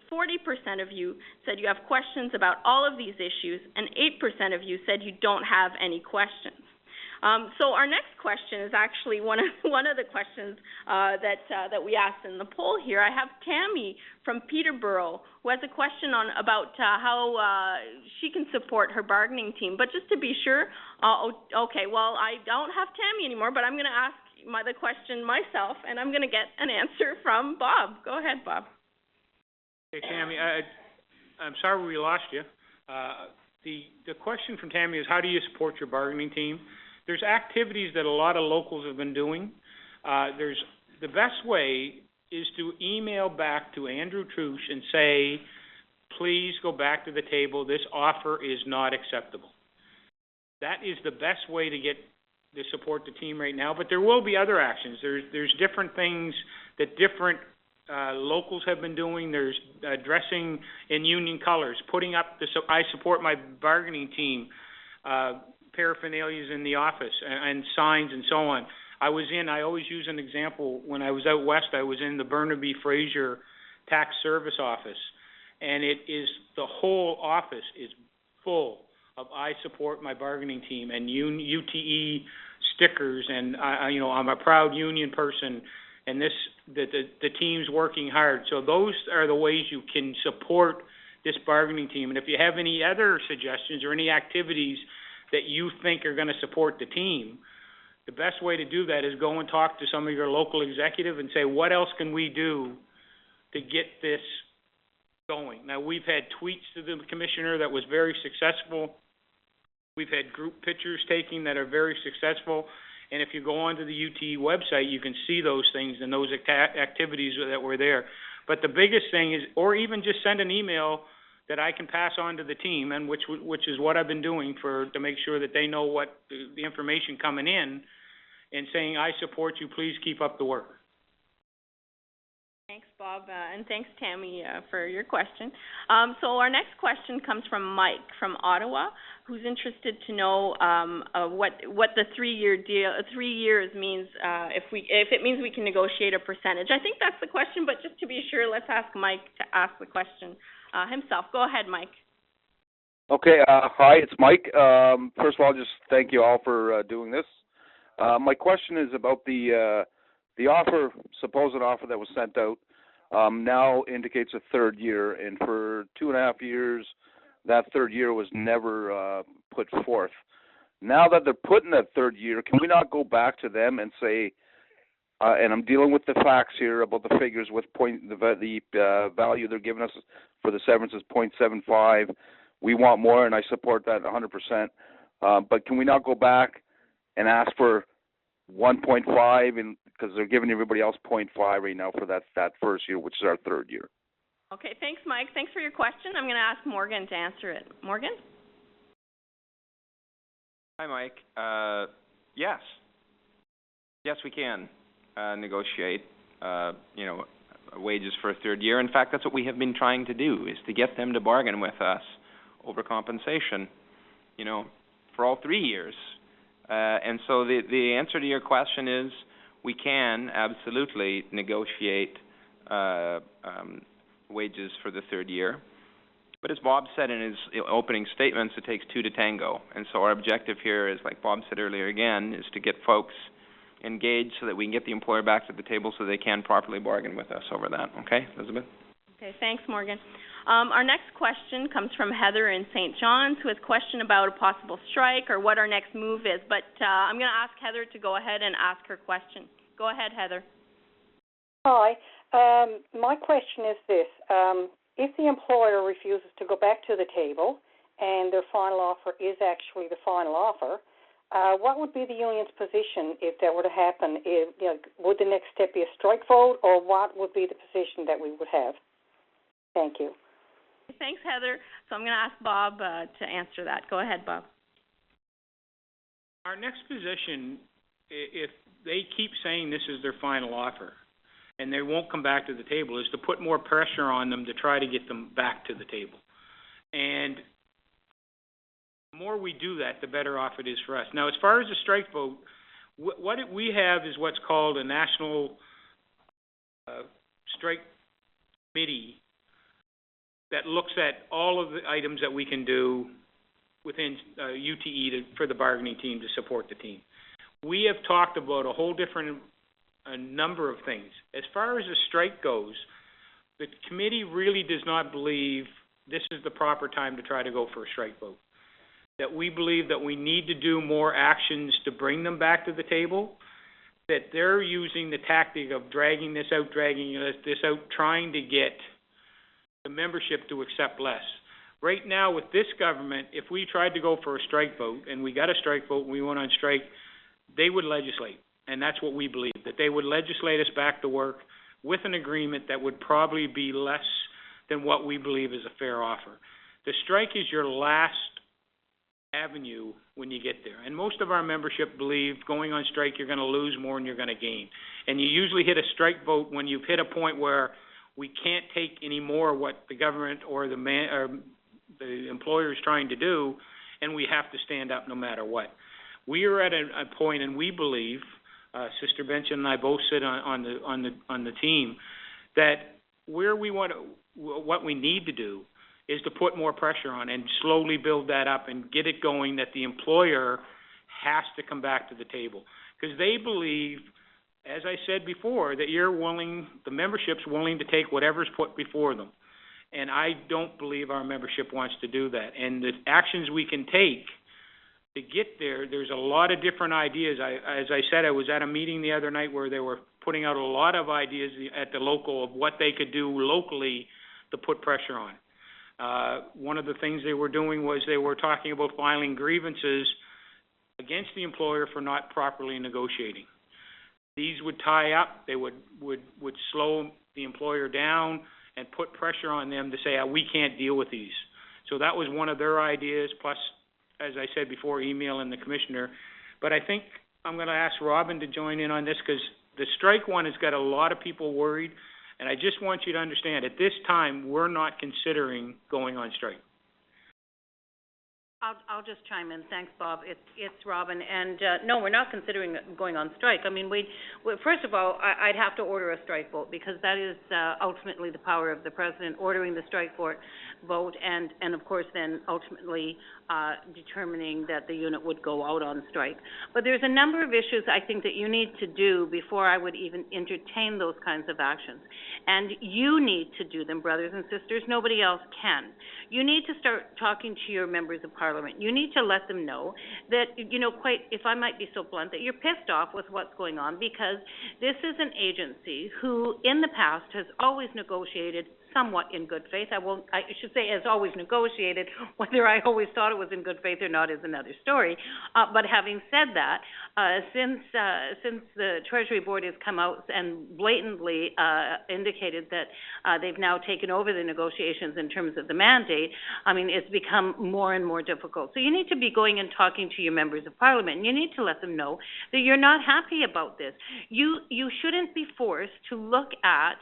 40% of you said you have questions about all of these issues, and 8% of you said you don't have any questions. So our next question is actually one of the questions that we asked in the poll here. I have Tammy from Peterborough who has a question about how she can support her bargaining team. But just to be sure, okay, well, I don't have Tammy anymore, but I'm going to ask the question myself, and I'm going to get an answer from Bob. Go ahead, Bob. Hey, Tammy, I'm sorry we lost you. The question from Tammy is, how do you support your bargaining team? There's activities that a lot of locals have been doing. The best way is to email back to Andrew Trouche and say, please go back to the table. This offer is not acceptable. That is the best way to support the team right now. But there will be other actions. There's different things that different locals have been doing. There's dressing in union colors, putting up the I support my bargaining team paraphernalias in the office and signs and so on. I always use an example. When I was out west, I was in the Burnaby Fraser tax service office, and the whole office is full of I support my bargaining team and UTE stickers, and I'm a proud union person, and the team's working hard. So those are the ways you can support this bargaining team. And if you have any other suggestions or any activities that you think are going to support the team, the best way to do that is go and talk to some of your local executive and say, what else can we do to get this going? Now, we've had tweets to the commissioner that was very successful. We've had group pictures taken that are very successful. And if you go onto the UTE website, you can see those things and those activities that were there. But the biggest thing is, or even just send an email that I can pass on to the team, and which is what I've been doing to make sure that they know what the information coming in, and saying, I support you, please keep up the work. Thanks, Bob, and thanks, Tammy, for your question. So our next question comes from Mike from Ottawa, who's interested to know what the 3-year deal, 3 years means, if it means we can negotiate a percentage. I think that's the question, but just to be sure, let's ask Mike to ask the question himself. Go ahead, Mike. Okay. Hi, it's Mike. First of all, just thank you all for doing this. My question is about the supposed offer that was sent out. Now indicates a 3rd year, and for 2.5 years, that 3rd year was never put forth. Now that they're putting that 3rd year, can we not go back to them and say, and I'm dealing with the facts here about the figures with the value they're giving us for the severance is 0.75. We want more, and I support that 100%. But can we not go back and ask for 1.5, and because they're giving everybody else 0.5 right now for that first year, which is our 3rd year? Okay, thanks, Mike. Thanks for your question. I'm going to ask Morgan to answer it. Morgan? Hi, Mike. Yes. Yes, we can negotiate, wages for a 3rd year. In fact, that's what we have been trying to do, is to get them to bargain with us over compensation, for all 3 years. And so the answer to your question is we can absolutely negotiate wages for the 3rd year. But as Bob said in his opening statements, it takes 2 to tango. And so our objective here is, like Bob said earlier again, is to get folks engaged so that we can get the employer back to the table so they can properly bargain with us over that. Okay, Elizabeth? Okay, thanks, Morgan. Our next question comes from Heather in St. John's, who has a question about a possible strike or what our next move is. But I'm going to ask Heather to go ahead and ask her question. Go ahead, Heather. Hi. My question is this. If the employer refuses to go back to the table and their final offer is actually the final offer, what would be the union's position if that were to happen? Would the next step be a strike vote, or what would be the position that we would have? Thank you. Thanks, Heather. So I'm going to ask Bob to answer that. Go ahead, Bob. Our next position, if they keep saying this is their final offer and they won't come back to the table, is to put more pressure on them to try to get them back to the table. And the more we do that, the better off it is for us. Now, as far as the strike vote, what we have is what's called a national strike committee that looks at all of the items that we can do within UTE for the bargaining team to support the team. We have talked about a whole different number of things. As far as the strike goes, the committee really does not believe this is the proper time to try to go for a strike vote. That we believe that we need to do more actions to bring them back to the table, that they're using the tactic of dragging this out, trying to get the membership to accept less. Right now with this government, if we tried to go for a strike vote and we got a strike vote and we went on strike, they would legislate. And that's what we believe, that they would legislate us back to work with an agreement that would probably be less than what we believe is a fair offer. The strike is your last avenue when you get there. And most of our membership believe going on strike you're going to lose more than you're going to gain. And you usually hit a strike vote when you've hit a point where we can't take any more what the government or the employer is trying to do, and we have to stand up no matter what. We are at a point, and we believe, Sister Benson and I both sit on the team, that what we need to do is to put more pressure on and slowly build that up and get it going, that the employer has to come back to the table. Because they believe, as I said before, that the membership's willing to take whatever's put before them. And I don't believe our membership wants to do that. And the actions we can take to get there, there's a lot of different ideas. As I said, I was at a meeting the other night where they were putting out a lot of ideas at the local of what they could do locally to put pressure on. One of the things they were doing was they were talking about filing grievances against the employer for not properly negotiating. These would tie up, they would slow the employer down and put pressure on them to say, we can't deal with these. So that was one of their ideas, plus, as I said before, emailing the commissioner. But I think I'm going to ask Robin to join in on this, because the strike one has got a lot of people worried. And I just want you to understand, at this time, we're not considering going on strike. I'll just chime in. Thanks, Bob. It's Robin. And no, we're not considering going on strike. I mean, first of all, I'd have to order a strike vote, because that is ultimately the power of the president, ordering the strike vote, and of course then ultimately determining that the unit would go out on strike. But there's a number of issues I think that you need to do before I would even entertain those kinds of actions. And you need to do them, brothers and sisters. Nobody else can. You need to start talking to your members of Parliament. You need to let them know that, if I might be so blunt, that you're pissed off with what's going on, because this is an agency who in the past has always negotiated somewhat in good faith. I should say has always negotiated. Whether I always thought it was in good faith or not is another story. But having said that, since the Treasury Board has come out and blatantly indicated that they've now taken over the negotiations in terms of the mandate, I mean, it's become more and more difficult. So you need to be going and talking to your members of Parliament, and you need to let them know that you're not happy about this. You shouldn't be forced to look at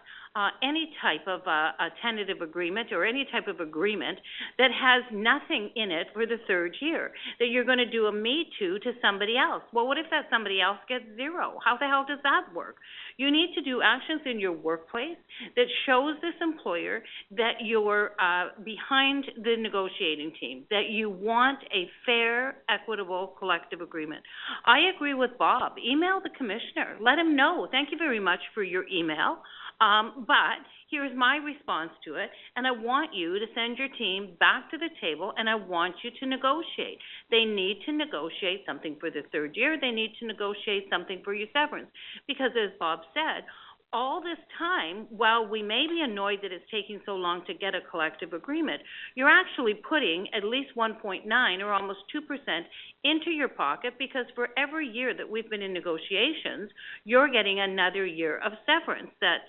any type of a tentative agreement or any type of agreement that has nothing in it for the third year, that you're going to do a me too to somebody else. Well, what if that somebody else gets zero? How the hell does that work? You need to do actions in your workplace that shows this employer that you're behind the negotiating team, that you want a fair, equitable, collective agreement. I agree with Bob. Email the commissioner. Let him know. Thank you very much for your email. But here's my response to it, and I want you to send your team back to the table, and I want you to negotiate. They need to negotiate something for the third year. They need to negotiate something for your severance, because as Bob said, all this time, while we may be annoyed that it's taking so long to get a collective agreement, you're actually putting at least 1.9 or almost 2% into your pocket, because for every year that we've been in negotiations, you're getting another year of severance that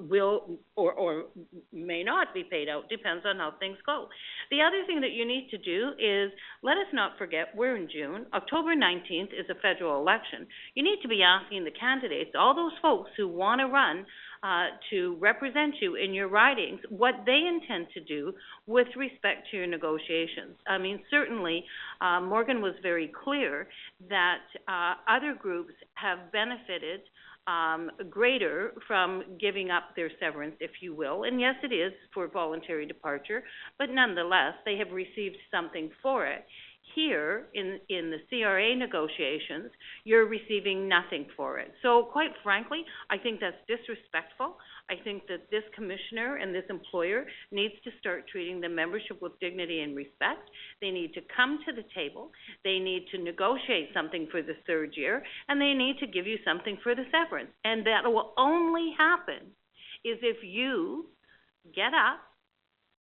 will or may not be paid out, depends on how things go. The other thing that you need to do is, let us not forget, we're in June. October 19th is a federal election. You need to be asking the candidates, all those folks who want to run to represent you in your ridings, what they intend to do with respect to your negotiations. I mean, certainly, Morgan was very clear that other groups have benefited greater from giving up their severance, if you will. And yes, it is for voluntary departure, but nonetheless, they have received something for it. Here, in the CRA negotiations, you're receiving nothing for it. So, quite frankly, I think that's disrespectful. I think that this commissioner and this employer needs to start treating the membership with dignity and respect. They need to come to the table. They need to negotiate something for the third year, and they need to give you something for the severance. And that will only happen is if you get up,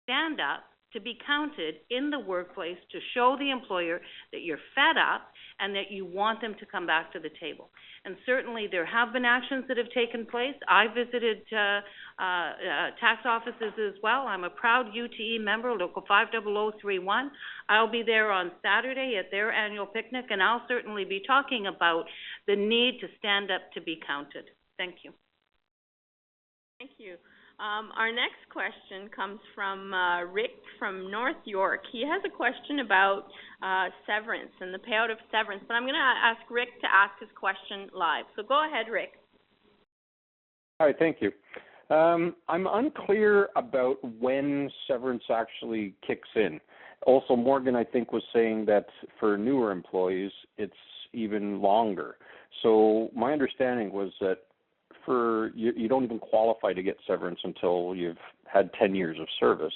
stand up, to be counted in the workplace, to show the employer that you're fed up and that you want them to come back to the table. And certainly there have been actions that have taken place. I visited tax offices as well. I'm a proud UTE member, Local 50031. I'll be there on Saturday at their annual picnic, and I'll certainly be talking about the need to stand up to be counted. Thank you. Thank you. Our next question comes from Rick from North York. He has a question about severance and the payout of severance, but I'm going to ask Rick to ask his question live. So go ahead, Rick. Hi, thank you. I'm unclear about when severance actually kicks in. Also, Morgan, I think, was saying that for newer employees, it's even longer. So my understanding was that you don't even qualify to get severance until you've had 10 years of service.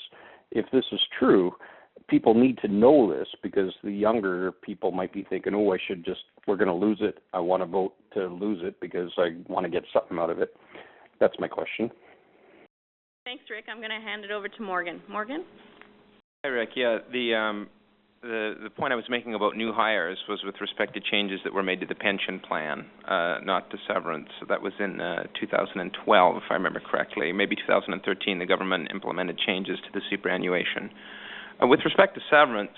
If this is true, people need to know this, because the younger people might be thinking, oh, we're going to lose it. I want to vote to lose it because I want to get something out of it. That's my question. Thanks, Rick. I'm going to hand it over to Morgan. Morgan? Hi, Rick. Yeah, the point I was making about new hires was with respect to changes that were made to the pension plan, not to severance. So that was in 2012, if I remember correctly. Maybe 2013, the government implemented changes to the superannuation. With respect to severance,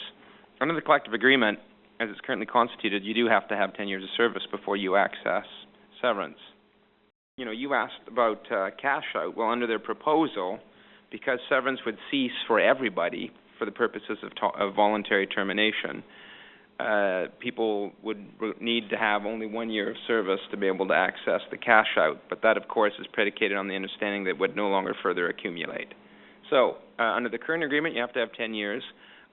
under the collective agreement, as it's currently constituted, you do have to have 10 years of service before you access severance. You know, you asked about cash out. Well, under their proposal, because severance would cease for everybody for the purposes of voluntary termination, people would need to have only 1 year of service to be able to access the cash out. But that, of course, is predicated on the understanding that it would no longer further accumulate. So, under the current agreement, you have to have 10 years.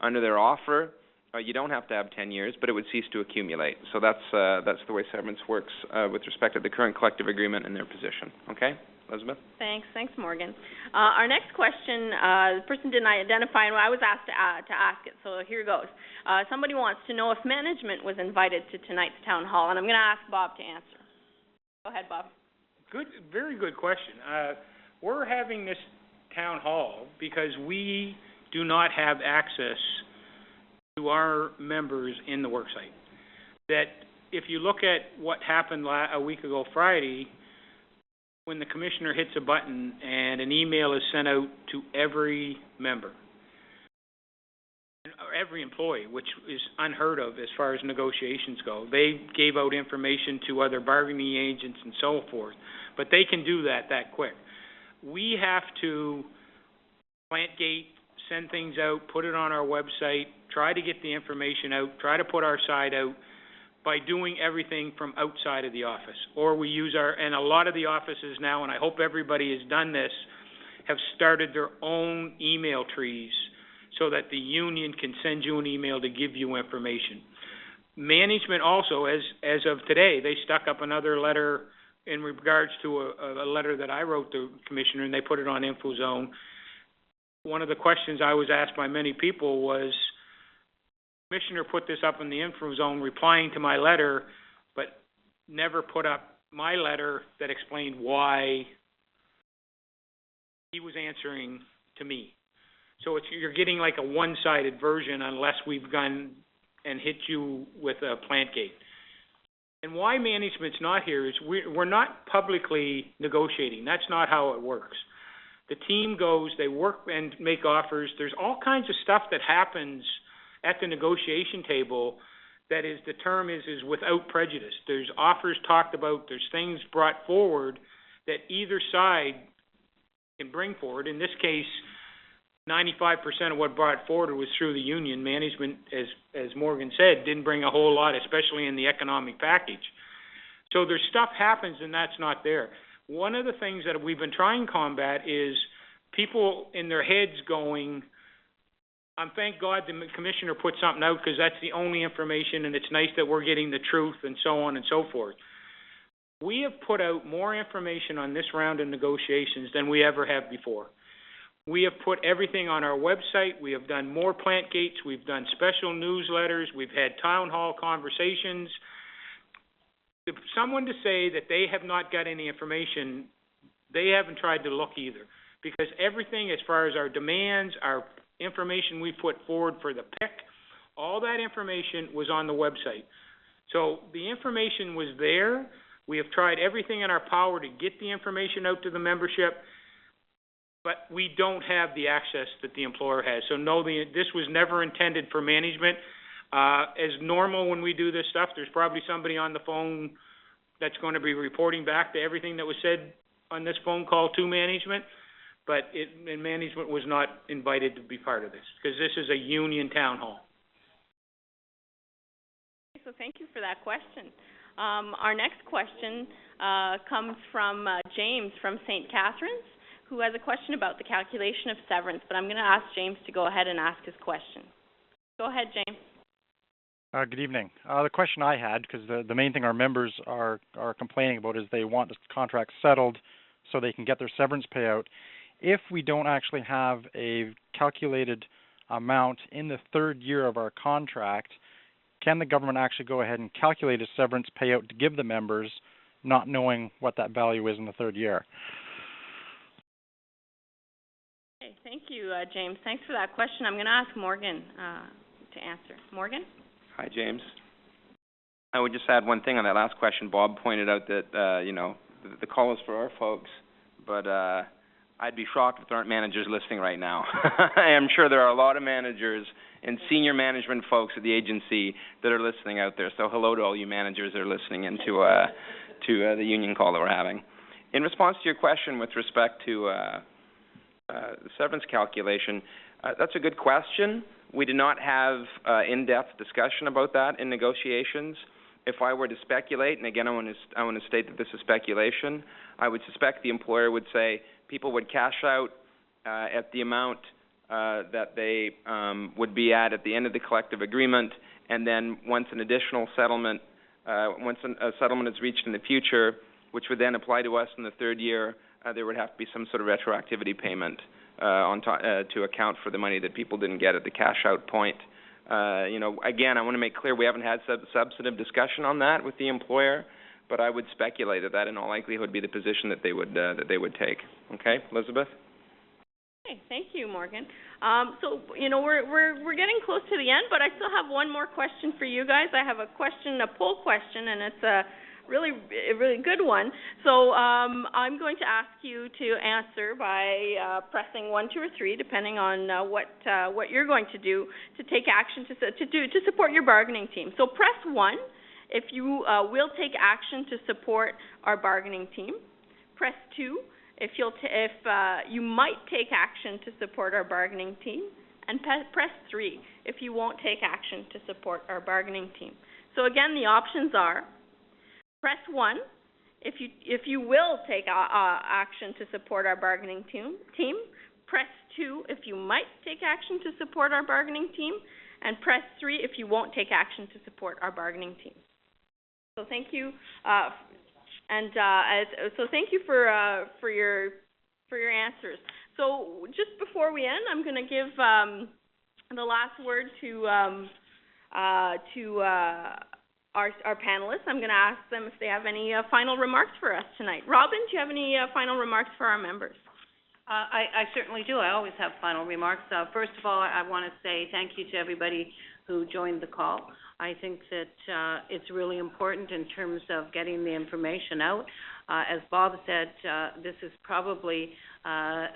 Under their offer, you don't have to have 10 years, but it would cease to accumulate. So that's the way severance works with respect to the current collective agreement and their position. Okay? Elizabeth? Thanks, Morgan. Our next question, the person didn't identify, and I was asked to ask it, so here goes. Somebody wants to know if management was invited to tonight's town hall, and I'm going to ask Bob to answer. Go ahead, Bob. Good, very good question. We're having this town hall because we do not have access to our members in the worksite. That if you look at what happened a week ago Friday, when the commissioner hits a button and an email is sent out to every member, or every employee, which is unheard of as far as negotiations go. They gave out information to other bargaining agents and so forth, but they can do that quick. We have to plant gate, send things out, put it on our website, try to get the information out, try to put our side out, by doing everything from outside of the office. Or we use and a lot of the offices now, and I hope everybody has done this, have started their own email trees so that the union can send you an email to give you information. Management also, as of today, they stuck up another letter in regards to a letter that I wrote the commissioner, and they put it on InfoZone. One of the questions I was asked by many people was, Commissioner put this up in the InfoZone replying to my letter, but never put up my letter that explained why he was answering to me. So you're getting like a one-sided version unless we've gone and hit you with a plant gate. And why management's not here is we're not publicly negotiating. That's not how it works. The team goes, they work and make offers. There's all kinds of stuff that happens at the negotiation table that is, the term is without prejudice. There's offers talked about, there's things brought forward that either side can bring forward. In this case, 95% of what brought forward was through the union. Management, as Morgan said, didn't bring a whole lot, especially in the economic package. So there's stuff happens and that's not there. One of the things that we've been trying to combat is people in their heads going, thank God the commissioner put something out because that's the only information and it's nice that we're getting the truth and so on and so forth. We have put out more information on this round of negotiations than we ever have before. We have put everything on our website. We have done more plant gates. We've done special newsletters. We've had town hall conversations. If someone to say that they have not got any information, they haven't tried to look either. Because everything as far as our demands, our information we put forward for the PIC, all that information was on the website. So the information was there. We have tried everything in our power to get the information out to the membership, but we don't have the access that the employer has. So no, this was never intended for management. As normal when we do this stuff, there's probably somebody on the phone that's going to be reporting back to everything that was said on this phone call to management, but management was not invited to be part of this because this is a union town hall. So thank you for that question. Our next question comes from James from St. Catharines, who has a question about the calculation of severance, but I'm going to ask James to go ahead and ask his question. Go ahead, James. Good evening. The question I had, because the main thing our members are complaining about is they want the contract settled so they can get their severance payout. If we don't actually have a calculated amount in the third year of our contract, can the government actually go ahead and calculate a severance payout to give the members, not knowing what that value is in the third year? Okay, thank you, James. Thanks for that question. I'm going to ask Morgan to answer. Morgan? Hi, James. I would just add one thing on that last question. Bob pointed out that, the call is for our folks, but I'd be shocked if there aren't managers listening right now. I am sure there are a lot of managers and senior management folks at the agency that are listening out there. So hello to all you managers that are listening into the union call that we're having. In response to your question with respect to the severance calculation, that's a good question. We did not have in-depth discussion about that in negotiations. If I were to speculate, and again I want to state that this is speculation, I would suspect the employer would say people would cash out at the amount that they would be at the end of the collective agreement, and then once an additional settlement, once a settlement is reached in the future, which would then apply to us in the third year, there would have to be some sort of retroactivity payment to account for the money that people didn't get at the cash out point. Again, I want to make clear we haven't had substantive discussion on that with the employer, but I would speculate that in all likelihood would be the position that they would take. Okay, Elizabeth? Okay, thank you, Morgan. So we're getting close to the end, but I still have one more question for you guys. I have a poll question, and it's a really good one. So I'm going to ask you to answer by pressing 1, 2, or 3, depending on what you're going to do to take action to support your bargaining team. So press 1 if you will take action to support our bargaining team. Press 2 if you might take action to support our bargaining team, and press 3 if you won't take action to support our bargaining team. So again, the options are: press 1 if you will take action to support our bargaining team. Press 2 if you might take action to support our bargaining team, and press 3 if you won't take action to support our bargaining team. So thank you, so thank you for your answers. So just before we end, I'm going to give the last word to our panelists. I'm going to ask them if they have any final remarks for us tonight. Robin, do you have any final remarks for our members? I certainly do. I always have final remarks. First of all, I want to say thank you to everybody who joined the call. I think that it's really important in terms of getting the information out. As Bob said, this is probably, the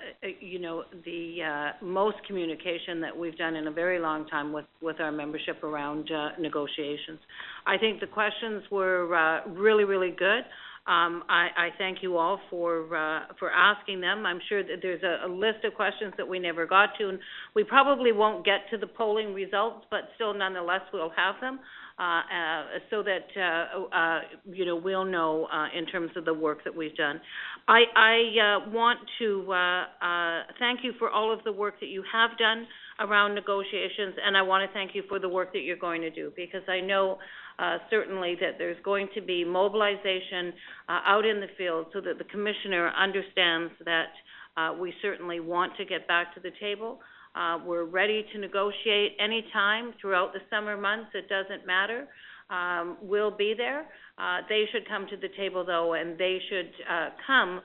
most communication that we've done in a very long time with our membership around negotiations. I think the questions were really, really good. I thank you all for asking them. I'm sure that there's a list of questions that we never got to, and we probably won't get to the polling results, but still, nonetheless, we'll have them so that we'll know in terms of the work that we've done. I want to thank you for all of the work that you have done around negotiations, and I want to thank you for the work that you're going to do, because I know certainly that there's going to be mobilization out in the field so that the Commissioner understands that we certainly want to get back to the table. We're ready to negotiate any time throughout the summer months. It doesn't matter. We'll be there. They should come to the table, though, and they should come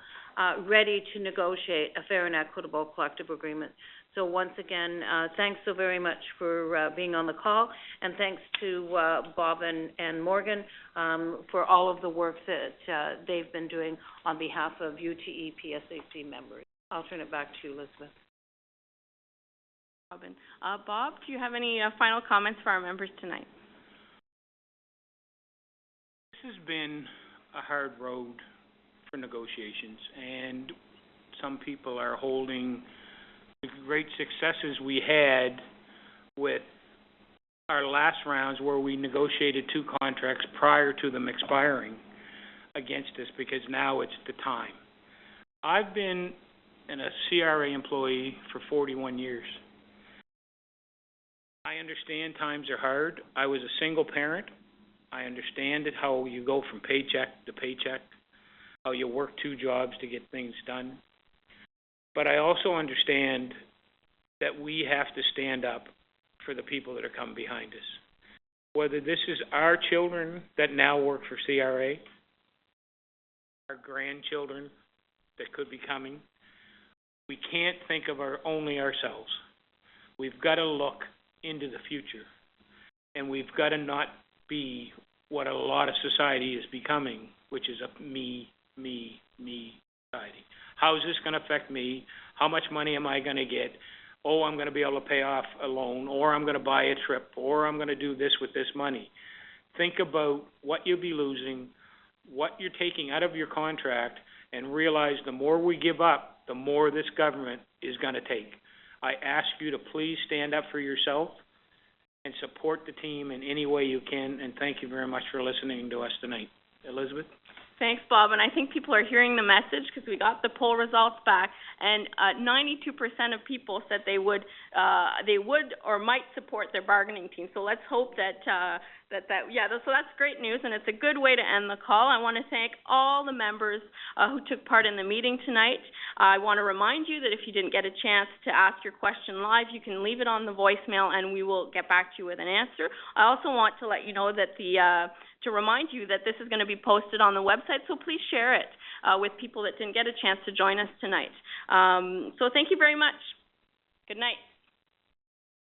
ready to negotiate a fair and equitable collective agreement. So once again, thanks so very much for being on the call, and thanks to Bob and Morgan for all of the work that they've been doing on behalf of UTE PSAC members. I'll turn it back to you, Elizabeth. Bob, do you have any final comments for our members tonight? This has been a hard road for negotiations, and some people are holding the great successes we had with our last rounds, where we negotiated 2 contracts prior to them expiring, against us, because now it's the time. I've been a CRA employee for 41 years. I understand times are hard. I was a single parent. I understand it, how you go from paycheck to paycheck, how you work 2 jobs to get things done. But I also understand that we have to stand up for the people that are coming behind us. Whether this is our children that now work for CRA, our grandchildren that could be coming, we can't think of only ourselves. We've got to look into the future, and we've got to not be what a lot of society is becoming, which is a me society. How is this going to affect me? How much money am I going to get? Oh, I'm going to be able to pay off a loan, or I'm going to buy a trip, or I'm going to do this with this money. Think about what you'll be losing, what you're taking out of your contract, and realize the more we give up, the more this government is going to take. I ask you to please stand up for yourself and support the team in any way you can, and thank you very much for listening to us tonight. Elizabeth? Thanks, Bob, and I think people are hearing the message, because we got the poll results back, and 92% of people said they would or might support their bargaining team. So let's hope that so that's great news, and it's a good way to end the call. I want to thank all the members who took part in the meeting tonight. I want to remind you that if you didn't get a chance to ask your question live, you can leave it on the voicemail, and we will get back to you with an answer. I also want to let you know that to remind you that this is going to be posted on the website, so please share it with people that didn't get a chance to join us tonight. So thank you very much. Good night.